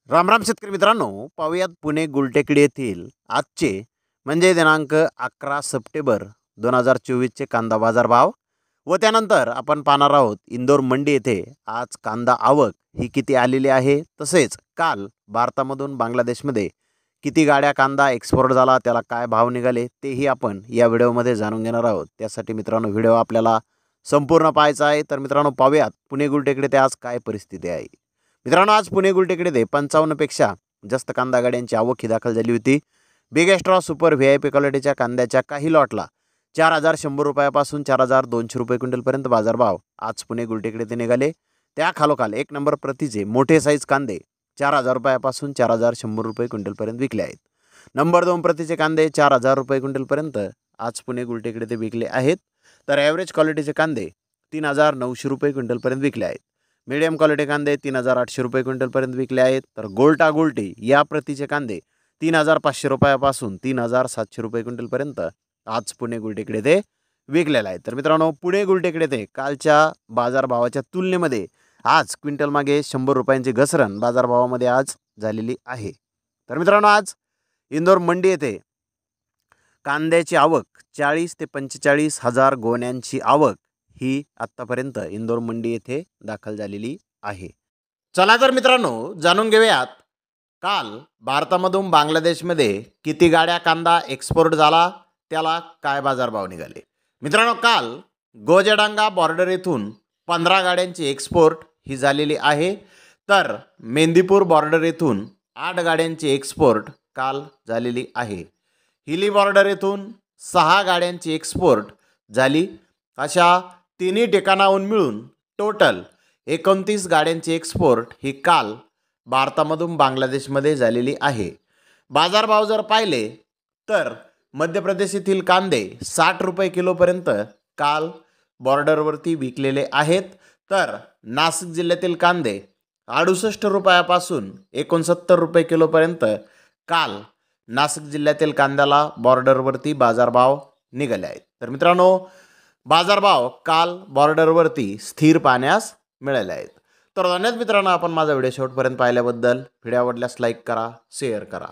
रामराम शेतकरी मित्रांनो, पाहूयात पुणे गुलटेकडी येथील आजचे म्हणजे दिनांक 11 सप्टेंबर 2024चे कांदा बाजार भाव व त्यानंतर आपण पाहणार आहोत इंदोर मंडी येथे आज कांदा आवक ही किती आलेली आहे, तसेच काल भारतामधून बांगलादेशमध्ये किती गाड्या कांदा एक्सपोर्ट झाला, त्याला काय भाव निघाले तेही आपण या व्हिडिओमध्ये जाणून घेणार आहोत। त्यासाठी मित्रांनो व्हिडिओ आपल्याला संपूर्ण पाहायचा आहे। तर मित्रांनो पाहूयात पुणे गुलटेकडी येथे आज काय परिस्थिती आहे। मित्रांनो आज पुणे गुलटेकडी येथे 55 पेक्षा जास्त कांदा गाड्यांची आवक ही दाखल झाली होती। बिग एक्स्ट्रा सुपर व्हीआयपी क्वालिटीच्या कांद्याच्या काही लॉटला 4100 रुपयापासून 4200 रुपये क्विंटलपर्यंत बाजारभाव आज पुणे गुलटेकडी येथे निघाले। त्या खालोखाल एक नंबर प्रतीचे मोठे साईज कांदे 4000 रुपयापासून 4100 रुपये क्विंटलपर्यंत विकले आहेत। नंबर 2 प्रतीचे कांदे 4000 रुपये क्विंटलपर्यंत आज पुणे गुलटेकडी येथे विकले आहेत। तर ॲव्हरेज क्वालिटीचे कांदे 3900 रुपये क्विंटलपर्यंत विकले आहेत। मीडियम क्वालिटी कांदे 3800 रुपये क्विंटलपर्यंत विकले आहेत। तर गोल्टा गोल्टी या प्रतीचे कांदे 3500 रुपयापासून 3700 रुपये क्विंटलपर्यंत आज पुणे गुलटेकडी येथे विकलेला आहे। तर मित्रांनो पुणे गुलटेकडी येथे कालच्या बाजारभावाच्या तुलनेमध्ये आज क्विंटल मागे 100 रुपयांची घसरण बाजारभावामध्ये आज झालेली आहे। तर मित्रांनो आज इंदोर मंडी येथे कांद्याची आवक 40 ते 45 हजार गोण्यांची आवक ही आत्तापर्यंत इंदोर मंडी येथे दाखल झालेली आहे। चला तर मित्रांनो जाणून घेऊयात काल भारतामधून बांगलादेशमध्ये किती गाड्या कांदा एक्सपोर्ट झाला, त्याला काय बाजारभाव निघाले। मित्रांनो काल गोजेडांगा बॉर्डर येथून 15 गाड्यांची एक्सपोर्ट ही झालेली आहे। तर मेंदीपूर बॉर्डर येथून 8 गाड्यांची एक्सपोर्ट काल झालेली आहे। हिली बॉर्डर येथून 6 गाड्यांची एक्सपोर्ट झाली। अशा तिन्ही ठिकाणाहून मिळून टोटल 29 गाड्यांची एक्सपोर्ट ही काल भारतामधून बांगलादेशमध्ये झालेली आहे। बाजारभाव जर पाहिले तर मध्य प्रदेश येथील कांदे 60 रुपये किलोपर्यंत काल बॉर्डरवरती विकलेले आहेत। तर नाशिक जिल्ह्यातील कांदे 68 रुपयापासून 69 रुपये किलोपर्यंत काल नाशिक जिल्ह्यातील कांद्याला बॉर्डरवरती बाजारभाव निघाले आहेत। तर मित्रांनो बाजारभाव काल बॉर्डरवरती स्थिर पाहण्यास मिळाले आहेत। तर धन्यवाद मित्रांनो, आपण माझा व्हिडिओ शेवटपर्यंत पाहिल्याबद्दल। व्हिडिओ आवडल्यास लाईक करा, शेअर करा।